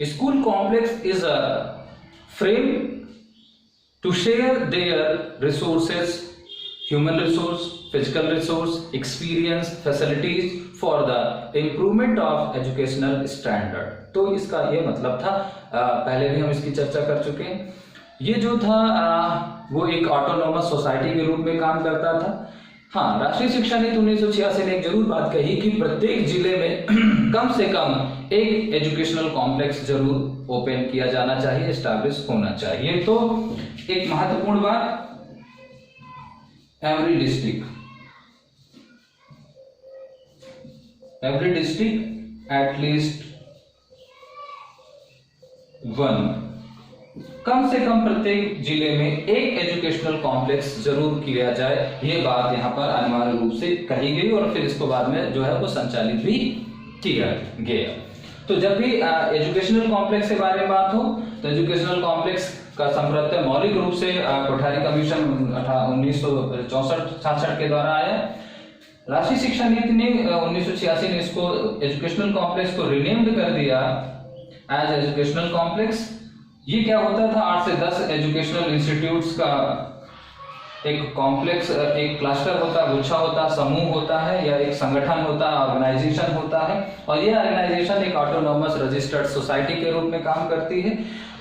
school complex is a frame to share their resources, human resource, physical resource, experience, facilities for the improvement of educational standard। तो इसका ये मतलब था, पहले भी हम इसकी चर्चा कर चुके हैं। ये जो था वो एक ऑटोनोमस सोसाइटी के रूप में काम करता था। हाँ, राष्ट्रीय शिक्षा नीति 1986 ने एक जरूर बात कही कि प्रत्येक जिले में कम से कम एक एजुकेशनल कॉम्प्लेक्स जरूर ओपन किया जाना चाहिए, एस्टैब्लिश होना चाहिए। तो एक महत्वपूर्ण बात, every district at least one, कम से कम प्रत्येक जिले में एक एजुकेशनल कॉम्प्लेक्स जरूर किया जाए, ये बात यहाँ पर अनिवार्य रूप से कही गई और फिर इसको बाद में जो है वो संचालित भी किया गया। तो जब भी एजुकेशनल कॉम्प्लेक्स के बारे में बात हो तो एजुकेशनल कॉम्प्लेक्स का संप्रत्यय मौलिक रूप से कोठारी कमीशन 1964-66 के द्वारा आया। राष्ट्रीय शिक्षा नीति ने 1986 ने इसको एजुकेशनल कॉम्प्लेक्स को रिनेम्ड कर दिया एज एजुकेशनल कॉम्प्लेक्स। ये क्या होता था, 8 से 10 एजुकेशनल इंस्टीट्यूट्स का एक कॉम्प्लेक्स, एक क्लस्टर होता, गुच्छा होता, समूह होता है, या एक संगठन होता, ऑर्गेनाइजेशन होता है। और ये ऑर्गेनाइजेशन एक ऑटोनोमस रजिस्टर्ड सोसाइटी के रूप में काम करती है।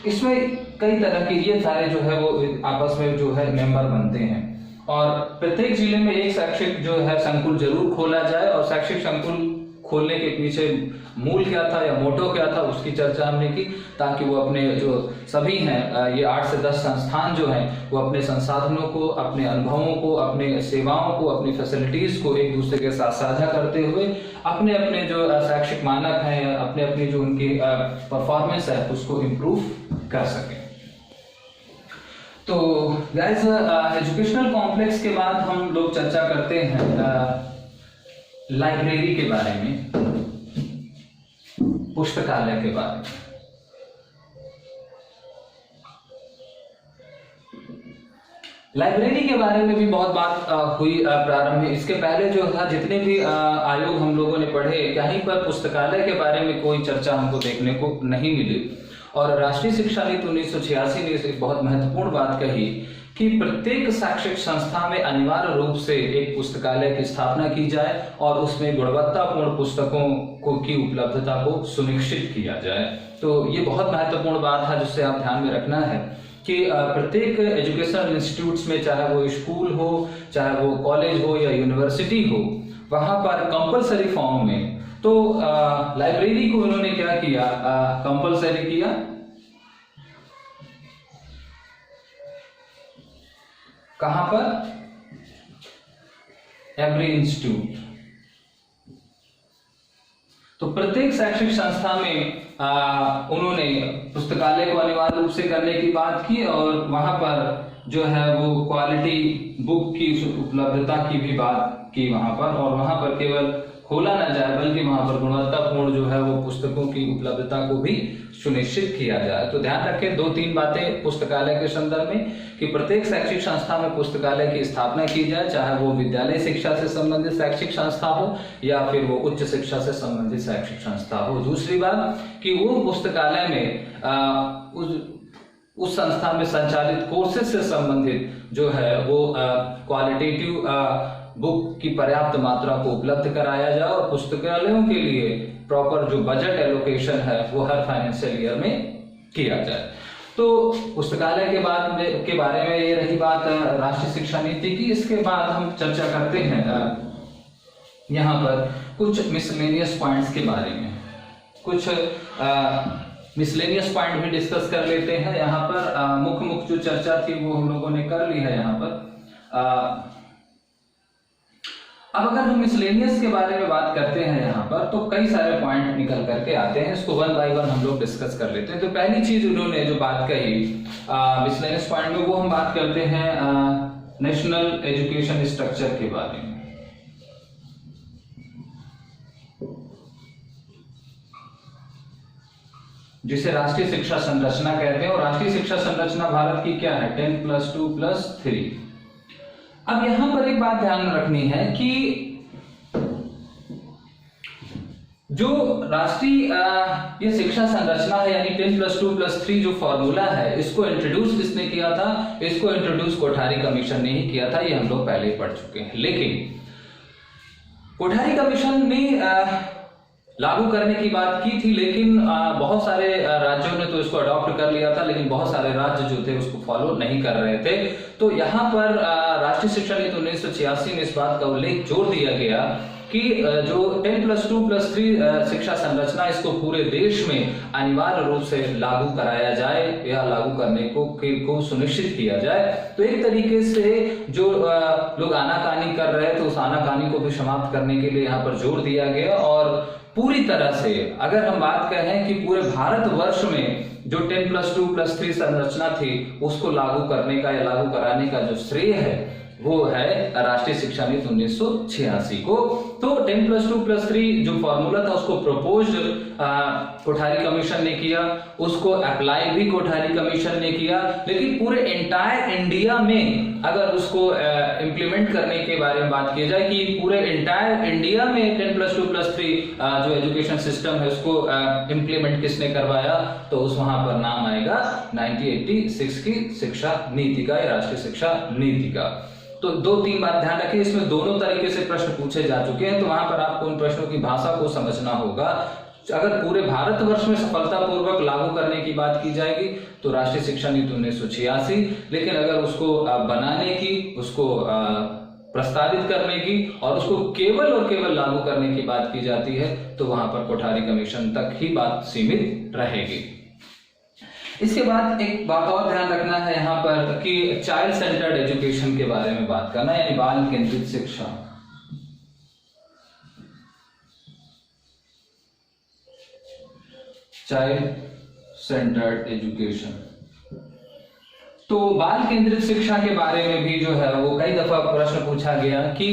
इसमें कई तरह के ये सारे जो है वो आपस में जो है मेंबर बनते हैं, और प्रत्येक जिले में एक शैक्षिक जो है संकुल जरूर खोला जाए। और शैक्षिक संकुल खोलने के पीछे मूल क्या था या मोटो क्या था उसकी चर्चा हमने की, ताकि वो अपने जो सभी हैं ये 8 से 10 संस्थान जो हैं वो अपने संसाधनों को, अपने अनुभवों को, अपने सेवाओं को, अपनी फैसिलिटीज को एक दूसरे के साथ साझा करते हुए अपने अपने जो शैक्षिक मानक हैं या अपने अपनी जो उनकी परफॉर्मेंस है उसको इम्प्रूव कर सकें। तो गाइस, एजुकेशनल कॉम्प्लेक्स के बाद हम लोग चर्चा करते हैं लाइब्रेरी के बारे में, पुस्तकालय के बारे में। लाइब्रेरी के बारे में भी बहुत बात हुई प्रारंभ में। इसके पहले जो था जितने भी आयोग हम लोगों ने पढ़े, कहीं पर पुस्तकालय के बारे में कोई चर्चा हमको देखने को नहीं मिली। और राष्ट्रीय शिक्षा नीति 1986 ने एक बहुत महत्वपूर्ण बात कही कि प्रत्येक शैक्षिक संस्था में अनिवार्य रूप से एक पुस्तकालय की स्थापना की जाए और उसमें गुणवत्तापूर्ण पुस्तकों की उपलब्धता को सुनिश्चित किया जाए। तो ये बहुत महत्वपूर्ण बात है जिससे आप ध्यान में रखना है कि प्रत्येक एजुकेशनल इंस्टीट्यूट्स में, चाहे वो स्कूल हो, चाहे वो कॉलेज हो या यूनिवर्सिटी हो, वहां पर कंपलसरी फॉर्म में तो लाइब्रेरी को उन्होंने क्या किया, कंपलसरी किया। कहां पर? Every institute. तो प्रत्येक शैक्षिक संस्था में उन्होंने पुस्तकालय को अनिवार्य रूप से करने की बात की, और वहां पर जो है वो क्वालिटी बुक की उपलब्धता की भी बात की वहां पर। और वहां पर केवल खोला ना जाए बल्कि वहां पर गुणवत्तापूर्ण जो है वो पुस्तकों की उपलब्धता को भी सुनिश्चित किया जाए। तो ध्यान रखें 2-3 बातें पुस्तकालय के संदर्भ में कि प्रत्येक शैक्षिक संस्था में पुस्तकालय की स्थापना की जाए, चाहे वो विद्यालय शिक्षा से संबंधित शैक्षिक संस्था हो या फिर वो उच्च शिक्षा से संबंधित शैक्षिक संस्था हो। दूसरी बात कि वो पुस्तकालय में उस संस्था में संचालित कोर्सेज से संबंधित जो है वो क्वालिटेटिव बुक की पर्याप्त मात्रा को उपलब्ध कराया जाए, और पुस्तकालयों के लिए प्रॉपर जो बजट एलोकेशन है वो हर फाइनेंशियल ईयर में किया जाए। तो पुस्तकालय के बारे में ये रही बात राष्ट्रीय शिक्षा नीति की। इसके बाद हम चर्चा करते हैं यहाँ पर कुछ मिसलेनियस पॉइंट्स के बारे में। कुछ मिसलेनियस पॉइंट भी डिस्कस कर लेते हैं। यहाँ पर मुख्य जो चर्चा थी वो हम लोगों ने कर ली है यहाँ पर। अब अगर हम मिसलेनियस के बारे में बात करते हैं यहाँ पर, तो कई सारे पॉइंट निकल करके आते हैं। इसको 1 बाय 1 हम लोग डिस्कस कर लेते हैं। तो पहली चीज उन्होंने जो बात कही मिसलेनियस पॉइंट में, वो हम बात करते हैं नेशनल एजुकेशन स्ट्रक्चर के बारे में। जिसे राष्ट्रीय शिक्षा संरचना कहते हैं। और राष्ट्रीय शिक्षा संरचना भारत की क्या है? 10+2+3। अब यहां पर एक बात ध्यान रखनी है कि जो राष्ट्रीय ये शिक्षा संरचना है यानी 10+2+3 जो फॉर्मूला है, इसको इंट्रोड्यूस किसने किया था? इसको इंट्रोड्यूस कोठारी कमीशन ने ही किया था। ये हम लोग पहले ही पढ़ चुके हैं। लेकिन कोठारी कमीशन ने लागू करने की बात की थी, लेकिन बहुत सारे राज्यों ने तो इसको अडॉप्ट कर लिया था, लेकिन बहुत सारे राज्य जो थे उसको फॉलो नहीं कर रहे थे। तो यहाँ पर राष्ट्रीय शिक्षा नीति 1986 में इस बात का उल्लेख जोर दिया गया कि जो 10+2+3 शिक्षा संरचना, इसको पूरे देश में अनिवार्य रूप से लागू कराया जाए या लागू करने को सुनिश्चित किया जाए। तो एक तरीके से जो लोग आनाकानी कर रहे थे उस आनाकानी को भी समाप्त करने के लिए यहाँ पर जोर दिया गया। और पूरी तरह से अगर हम बात करें कि पूरे भारतवर्ष में जो 10+2+3 संरचना थी उसको लागू करने का या लागू कराने का जो श्रेय है वो है राष्ट्रीय शिक्षा नीति 1986 को। तो 10+2+3 जो फॉर्मूला था उसको प्रपोज कोठारी कमीशन ने किया, उसको अप्लाई भी कोठारी कमीशन ने किया, लेकिन पूरे एंटायर इंडिया में अगर उसको इम्प्लीमेंट करने के बारे में बात की जाए कि पूरे एंटायर इंडिया में 10+2+3 जो एजुकेशन सिस्टम है उसको इम्प्लीमेंट किसने करवाया, तो उस वहां पर नाम आएगा 1986 की शिक्षा नीति का या राष्ट्रीय शिक्षा नीति का। तो 2-3 बात ध्यान रखिए, इसमें दोनों तरीके से प्रश्न पूछे जा चुके हैं, तो वहां पर आपको उन प्रश्नों की भाषा को समझना होगा। अगर पूरे भारतवर्ष में सफलतापूर्वक लागू करने की बात की जाएगी तो राष्ट्रीय शिक्षा नीति 1986, लेकिन अगर उसको बनाने की, उसको प्रस्तावित करने की और उसको केवल और केवल लागू करने की बात की जाती है तो वहां पर कोठारी कमीशन तक ही बात सीमित रहेगी। इसके बाद एक बात और ध्यान रखना है यहाँ पर कि चाइल्ड सेंटर्ड एजुकेशन के बारे में बात करना, यानी बाल केंद्रित शिक्षा। चाइल्ड सेंटर्ड एजुकेशन, तो बाल केंद्रित शिक्षा के बारे में भी जो है वो कई दफा प्रश्न पूछा गया कि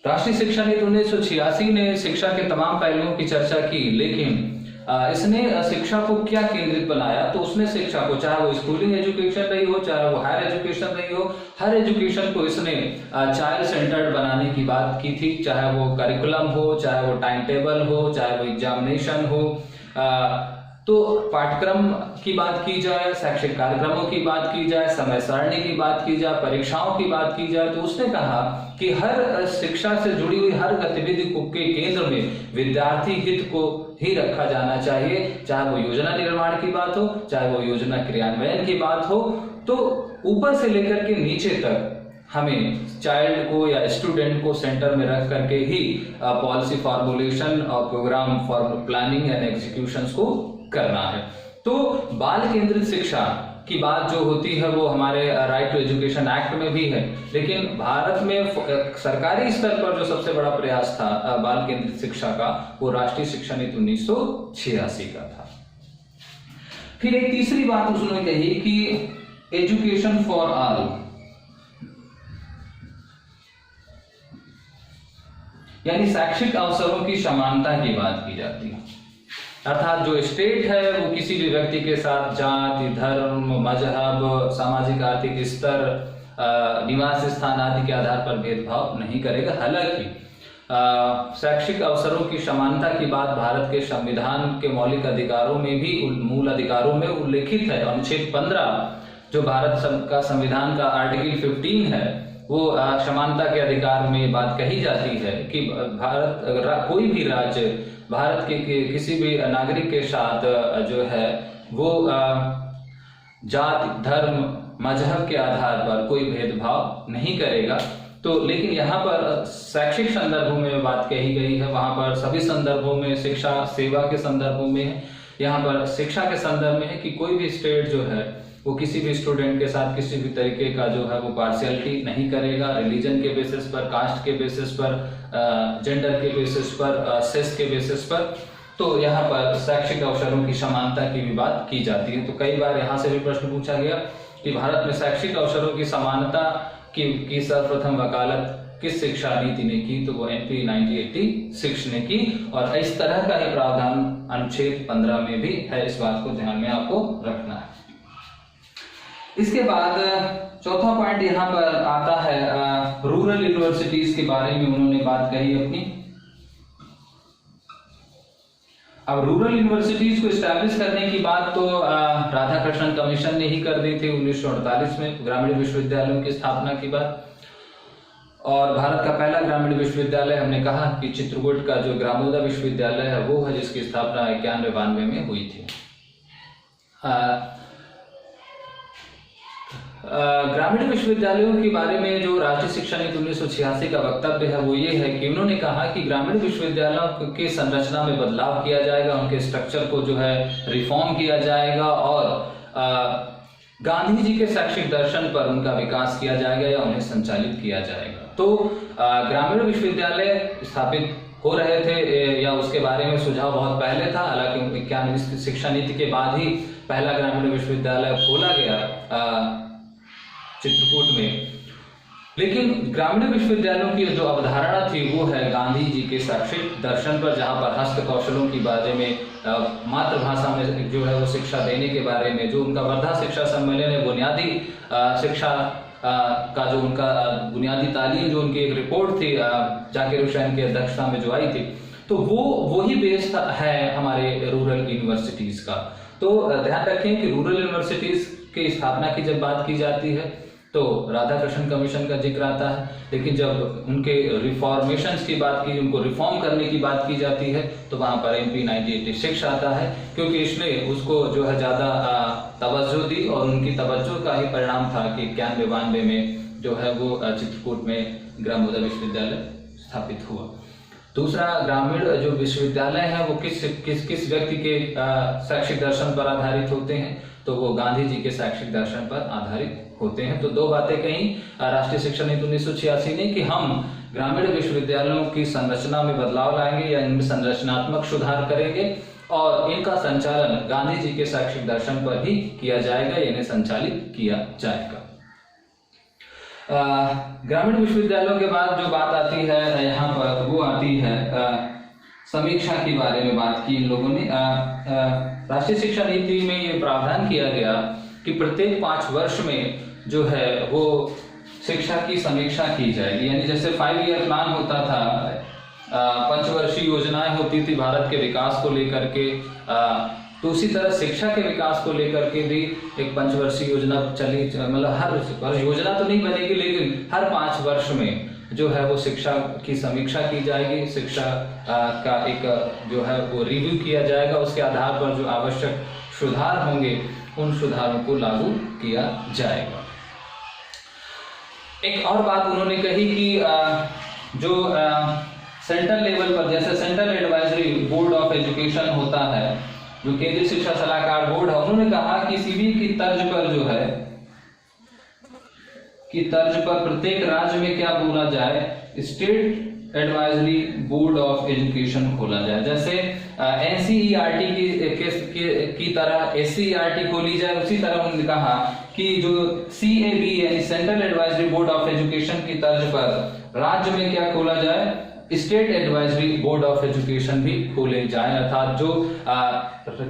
राष्ट्रीय शिक्षा नीति 1986 ने शिक्षा के तमाम पहलुओं की चर्चा की, लेकिन इसने शिक्षा को क्या केंद्रित बनाया, तो उसने शिक्षा को, चाहे वो स्कूलिंग एजुकेशन रही हो, चाहे वो हायर एजुकेशन रही हो, हर एजुकेशन को इसने चाइल्ड सेंटर्ड बनाने की बात की थी। चाहे वो करिकुलम हो, चाहे वो टाइम टेबल हो, चाहे वो एग्जामिनेशन हो, तो पाठ्यक्रम की बात की जाए, शैक्षिक कार्यक्रमों की बात की जाए, समय सारणी की बात की जाए, परीक्षाओं की बात की जाए, तो उसने कहा कि हर शिक्षा से जुड़ी हुई हर गतिविधि के केंद्र में विद्यार्थी हित को ही रखा जाना चाहिए। चाहे वो योजना निर्माण की बात हो, चाहे वो योजना क्रियान्वयन की बात हो, तो ऊपर से लेकर के नीचे तक हमें चाइल्ड को या स्टूडेंट को सेंटर में रख करके ही पॉलिसी फॉर्मुलेशन और programme for planning and execution को करना है। तो बाल केंद्रित शिक्षा की बात जो होती है वो हमारे राइट टू एजुकेशन एक्ट में भी है, लेकिन भारत में सरकारी स्तर पर जो सबसे बड़ा प्रयास था बाल केंद्रित शिक्षा का, वो राष्ट्रीय शिक्षा नीति 1986 का था। फिर एक तीसरी बात उसने कही कि एजुकेशन फॉर ऑल, यानी शैक्षिक अवसरों की समानता की बात की जाती है। अर्थात जो स्टेट है वो किसी भी व्यक्ति के साथ जाति, धर्म, मजहब, सामाजिक आर्थिक स्तर, निवास स्थान आदि के आधार पर भेदभाव नहीं करेगा। हालांकि शैक्षिक अवसरों की समानता की बात भारत के संविधान के मौलिक अधिकारों में भी, मूल अधिकारों में उल्लेखित है। अनुच्छेद 15 जो भारत का संविधान का आर्टिकल 15 है, वो समानता के अधिकार में बात कही जाती है कि भारत, अगर कोई भी राज्य भारत के किसी भी नागरिक के साथ जो है वो जाति, धर्म, मजहब के आधार पर कोई भेदभाव नहीं करेगा। तो लेकिन यहाँ पर शैक्षिक संदर्भों में बात कही गई है, वहां पर सभी संदर्भों में, शिक्षा सेवा के संदर्भों में, यहाँ पर शिक्षा के संदर्भ में है कि कोई भी स्टेट जो है वो किसी भी स्टूडेंट के साथ किसी भी तरीके का जो है वो पार्शियलिटी नहीं करेगा, रिलीजन के बेसिस पर, कास्ट के बेसिस पर, जेंडर के बेसिस पर, सेक्स के बेसिस पर। तो यहाँ पर शैक्षिक अवसरों की समानता की भी बात की जाती है। तो कई बार यहाँ से भी प्रश्न पूछा गया कि भारत में शैक्षिक अवसरों की समानता की सर्वप्रथम वकालत किस शिक्षा नीति ने की, तो वो एनपी 1986 ने की, और इस तरह का ही प्रावधान अनुच्छेद 15 में भी है। इस बात को ध्यान में आपको रखना है। इसके बाद चौथा पॉइंट यहाँ पर आता है रूरल यूनिवर्सिटीज के बारे में उन्होंने बात कही अपनी। अब रूरल यूनिवर्सिटीज को एस्टैब्लिश करने की बात तो राधाकृष्णन कमीशन ने ही कर दी थी 1948 में, ग्रामीण विश्वविद्यालयों की स्थापना की बात। और भारत का पहला ग्रामीण विश्वविद्यालय हमने कहा कि चित्रकूट का जो ग्रामोदय विश्वविद्यालय है वो है, जिसकी स्थापना 91-92 में हुई थी। ग्रामीण विश्वविद्यालयों के बारे में जो राष्ट्रीय शिक्षा नीति 1986 का वक्तव्य है वो ये है कि उन्होंने कहा कि ग्रामीण विश्वविद्यालयों की संरचना में बदलाव किया जाएगा, उनके स्ट्रक्चर को जो है रिफॉर्म किया जाएगा और गांधी जी के शैक्षिक दर्शन पर उनका विकास किया जाएगा या उन्हें संचालित किया जाएगा। तो ग्रामीण विश्वविद्यालय स्थापित हो रहे थे या उसके बारे में सुझाव बहुत पहले था, हालांकि 91 शिक्षा नीति के बाद ही पहला ग्रामीण विश्वविद्यालय खोला गया चित्रकूट में। लेकिन ग्रामीण विश्वविद्यालयों की जो अवधारणा थी वो है गांधी जी के शैक्षिक दर्शन पर, जहां पर हस्त कौशलों के बारे में, मातृभाषा में जो है वो शिक्षा देने के बारे में, जो उनका वर्धा शिक्षा सम्मेलन है, बुनियादी शिक्षा का जो उनका बुनियादी तालीम, जो उनकी एक रिपोर्ट थी जाकिर हुसैन की अध्यक्षता में जो आई थी, तो वो ही बेस है हमारे रूरल यूनिवर्सिटीज का। तो ध्यान रखें कि रूरल यूनिवर्सिटीज की स्थापना की जब बात की जाती है तो राधाकृष्णन कमीशन का जिक्र आता है। लेकिन जब उनके रिफॉर्मेशंस की बात की, उनको रिफॉर्म करने की बात की जाती है, तो वहां पर MP 1986 आता है, क्योंकि इसने उसको जो है ज्यादा तवज्जो दी और उनकी तवज्जो का ही परिणाम था कि 91-92 में जो है वो चित्रकूट में ग्रामोदय विश्वविद्यालय स्थापित हुआ। दूसरा, ग्रामीण जो विश्वविद्यालय है वो किस व्यक्ति के शैक्षिक दर्शन पर आधारित होते हैं, तो वो गांधी जी के शैक्षिक दर्शन पर आधारित होते हैं। तो दो बातें कही राष्ट्रीय शिक्षा नीति 1986 ने कि हम ग्रामीण विश्वविद्यालयों की संरचना में बदलाव लाएंगे या इनमें संरचनात्मक सुधार करेंगे और इनका संचालन गांधी जी के शैक्षिक दर्शन पर ही किया जाएगा, इन्हें संचालित किया जाएगा। ग्रामीण विश्वविद्यालयों के बाद जो बात आती है यहाँ पर, वो आती है समीक्षा के बारे में बात की इन लोगों ने। राष्ट्रीय शिक्षा नीति में ये प्रावधान किया गया कि प्रत्येक 5 वर्ष में जो है वो शिक्षा की समीक्षा की जाएगी। यानी जैसे 5 ईयर प्लान होता था, पंचवर्षीय योजनाएं होती थी भारत के विकास को लेकर के, तो उसी तरह शिक्षा के विकास को लेकर के भी एक पंचवर्षीय योजना चली। मतलब हर योजना तो नहीं बनेगी, लेकिन हर 5 वर्ष में जो है वो शिक्षा की समीक्षा की जाएगी, शिक्षा का एक जो है वो रिव्यू किया जाएगा, उसके आधार पर जो आवश्यक सुधार होंगे उन सुधारों को लागू किया जाएगा। एक और बात उन्होंने कही कि जो सेंट्रल लेवल पर, जैसे central advisory board of education होता है, जो केंद्रीय शिक्षा सलाहकार बोर्ड है, उन्होंने कहा कि CBE की तर्ज पर जो है प्रत्येक राज्य में क्या बोला जाए, state advisory board of education खोला जाए। जैसे NCERT की तरह SCERT खोली जाए, उसी तरह उन्होंने कहा कि जो CAB यानी central advisory board of education की तर्ज पर राज्य में क्या खोला जाए, state advisory board of education भी खोले जाए। अर्थात जो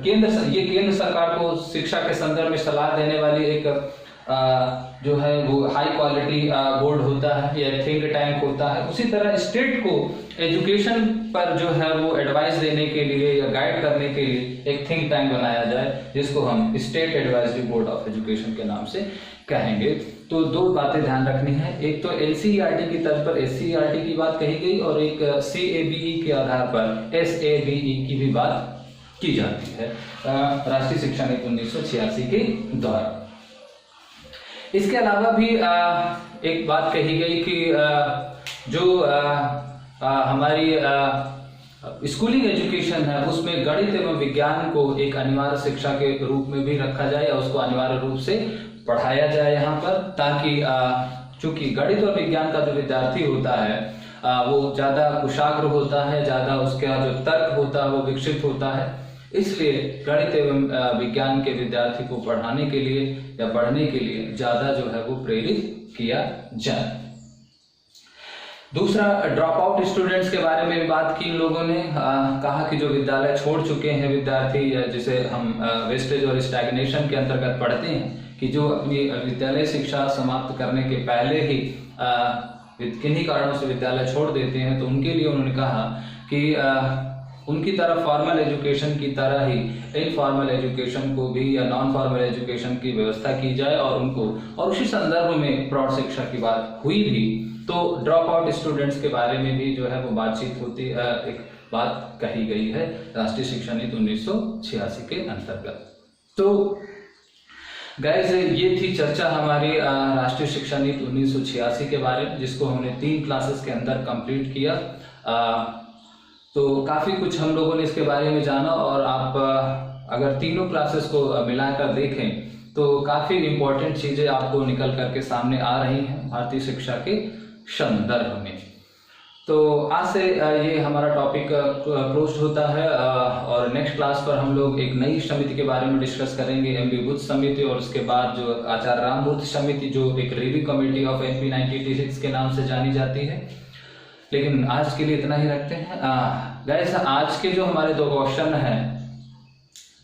केंद्र सरकार को शिक्षा के संदर्भ में सलाह देने वाली एक जो है वो हाई क्वालिटी बोर्ड होता है या थिंक टैंक होता है, उसी तरह स्टेट को एजुकेशन पर जो है वो एडवाइस देने के लिए या गाइड करने के लिए एक थिंक टैंक बनाया जाए, जिसको हम state advisory board of education के नाम से कहेंगे। तो दो बातें ध्यान रखनी है, एक तो NCERT की तर्ज पर SCERT की बात कही गई और एक CABE के आधार पर SABE की भी बात की जाती है राष्ट्रीय शिक्षा नीति 1986 के द्वारा। इसके अलावा भी एक बात कही गई कि जो हमारी स्कूलिंग एजुकेशन है उसमें गणित एवं विज्ञान को एक अनिवार्य शिक्षा के रूप में भी रखा जाए या उसको अनिवार्य रूप से पढ़ाया जाए यहाँ पर, ताकि चूंकि गणित और विज्ञान का जो विद्यार्थी होता है वो ज्यादा कुशाग्र होता है, ज्यादा उसका जो तर्क होता है वो विकसित होता है, इसलिए गणित एवं विज्ञान के विद्यार्थी को पढ़ाने के लिए या पढ़ने के लिए ज्यादा जो है वो प्रेरित किया जाए। दूसरा, ड्रॉप आउट स्टूडेंट्स के बारे में बात की इन लोगों ने। कहा कि जो विद्यालय छोड़ चुके हैं विद्यार्थी, या जिसे हम वेस्टेज और स्टैग्नेशन के अंतर्गत पढ़ते हैं, कि जो अपनी विद्यालय शिक्षा समाप्त करने के पहले ही किन्हीं कारणों से विद्यालय छोड़ देते हैं, तो उनके लिए उन्होंने कहा कि उनकी तरह फॉर्मल एजुकेशन की तरह ही इनफॉर्मल एजुकेशन को भी या नॉन फॉर्मल एजुकेशन की व्यवस्था की जाए और उनको, और उसी संदर्भ में प्रौढ़ शिक्षा की बात हुई भी, तो ड्रॉप आउट स्टूडेंट्स के बारे में भी जो है वो बातचीत होती है, एक बात कही गई है राष्ट्रीय शिक्षा नीति 1986 के अंतर्गत। तो गाइस, ये थी चर्चा हमारी राष्ट्रीय शिक्षा नीति 1986 के बारे में, जिसको हमने 3 क्लासेस के अंदर कंप्लीट किया। तो काफी कुछ हम लोगों ने इसके बारे में जाना, और आप अगर तीनों क्लासेस को मिलाकर देखें तो काफी इंपॉर्टेंट चीजें आपको निकल करके सामने आ रही हैं भारतीय शिक्षा के संदर्भ में। तो आज से ये हमारा टॉपिक क्लोज होता है, और नेक्स्ट क्लास पर हम लोग एक नई समिति के बारे में डिस्कस करेंगे, MP बुद्ध समिति, और उसके बाद जो आचार्य राममूर्ति समिति, जो एक रिव्यू कमेटी ऑफ MP 1986 के नाम से जानी जाती है। लेकिन आज के लिए इतना ही रखते हैं। गाइस, आज के जो हमारे 2 क्वेश्चन हैं,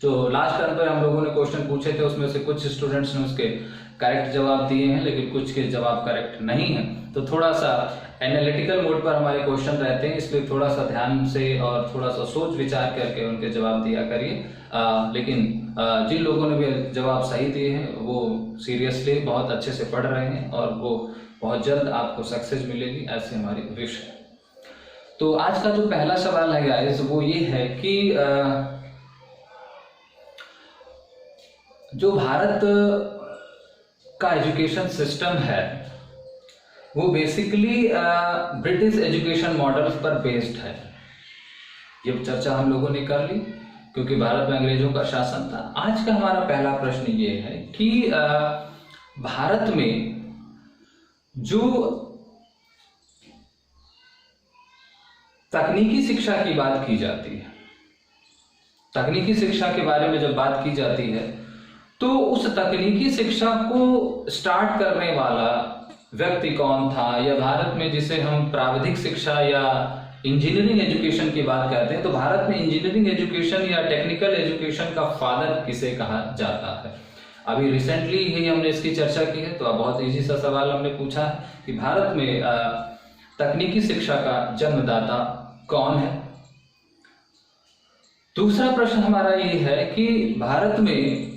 जो लास्ट टर्म पर हम लोगों ने क्वेश्चन पूछे थे, उसमें से कुछ स्टूडेंट्स ने उसके करेक्ट जवाब दिए हैं, लेकिन कुछ के जवाब करेक्ट नहीं है। तो थोड़ा सा एनालिटिकल मोड पर हमारे क्वेश्चन रहते हैं, इसलिए थोड़ा सा ध्यान से और थोड़ा सा सोच विचार करके उनके जवाब दिया करिए। लेकिन जिन लोगों ने भी जवाब सही दिए हैं वो सीरियसली बहुत अच्छे से पढ़ रहे हैं और वो बहुत जल्द आपको सक्सेस मिलेगी, ऐसे हमारी विश है। तो आज का जो पहला सवाल है गाइस वो ये है कि जो भारत का एजुकेशन सिस्टम है वो बेसिकली ब्रिटिश एजुकेशन मॉडल पर बेस्ड है। ये चर्चा हम लोगों ने कर ली क्योंकि भारत में अंग्रेजों का शासन था। आज का हमारा पहला प्रश्न ये है कि भारत में जो तकनीकी शिक्षा की बात की जाती है, तकनीकी शिक्षा के बारे में जब बात की जाती है तो उस तकनीकी शिक्षा को स्टार्ट करने वाला व्यक्ति कौन था, या भारत में जिसे हम प्राविधिक शिक्षा या इंजीनियरिंग एजुकेशन की बात करते हैं, तो भारत में इंजीनियरिंग एजुकेशन या टेक्निकल एजुकेशन का फादर किसे कहा जाता है। अभी रिसेंटली ही हमने इसकी चर्चा की है, तो अब बहुत इजी सा सवाल हमने पूछा है कि भारत में तकनीकी शिक्षा का जन्मदाता कौन है। दूसरा प्रश्न हमारा ये है कि भारत में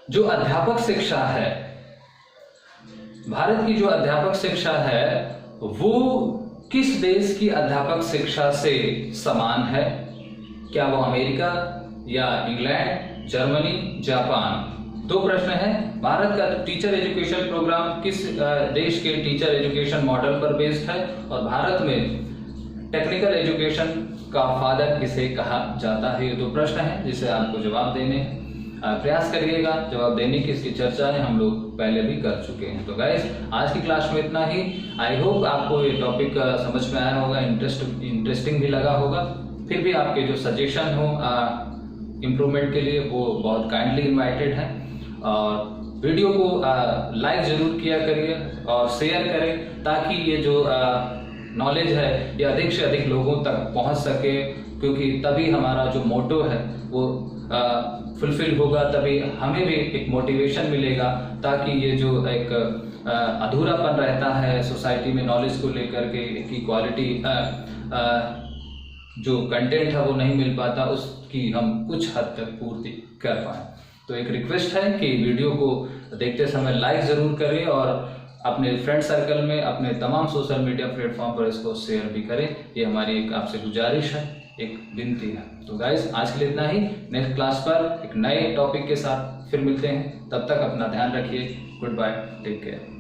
जो अध्यापक शिक्षा है, भारत की जो अध्यापक शिक्षा है वो किस देश की अध्यापक शिक्षा से समान है? क्या वो अमेरिका या इंग्लैंड, जर्मनी, जापान? दो प्रश्न है। भारत का टीचर एजुकेशन प्रोग्राम किस देश के टीचर एजुकेशन मॉडल पर बेस्ड है, और भारत में टेक्निकल एजुकेशन का फादर किसे कहा जाता है? ये दो प्रश्न हैं जिसे आपको जवाब देने हैं। प्रयास करिएगा जवाब देने की। इसकी चर्चाएं हम लोग पहले भी कर चुके हैं। तो गाइस आज की क्लास में इतना ही। आई होप आपको ये टॉपिक समझ में आया होगा, इंटरेस्टिंग भी लगा होगा। फिर भी आपके जो सजेशन हो इम्प्रूवमेंट के लिए वो बहुत काइंडली इनवाइटेड है। और वीडियो को लाइक जरूर किया करिए और शेयर करें ताकि ये जो नॉलेज है ये अधिक से अधिक लोगों तक पहुंच सके, क्योंकि तभी हमारा जो मोटो है वो फुलफिल होगा, तभी हमें भी एक मोटिवेशन मिलेगा, ताकि ये जो एक अधूरापन रहता है सोसाइटी में नॉलेज को लेकर के की क्वालिटी जो कंटेंट है वो नहीं मिल पाता, उसकी हम कुछ हद तक पूर्ति कर पाए। तो एक रिक्वेस्ट है कि वीडियो को देखते समय लाइक जरूर करें और अपने फ्रेंड सर्कल में, अपने तमाम सोशल मीडिया प्लेटफॉर्म पर इसको शेयर भी करें। ये हमारी एक आपसे गुजारिश है, एक विनती है। तो गाइस आज के लिए इतना ही। नेक्स्ट क्लास पर एक नए टॉपिक के साथ फिर मिलते हैं। तब तक अपना ध्यान रखिए। Goodbye, take care.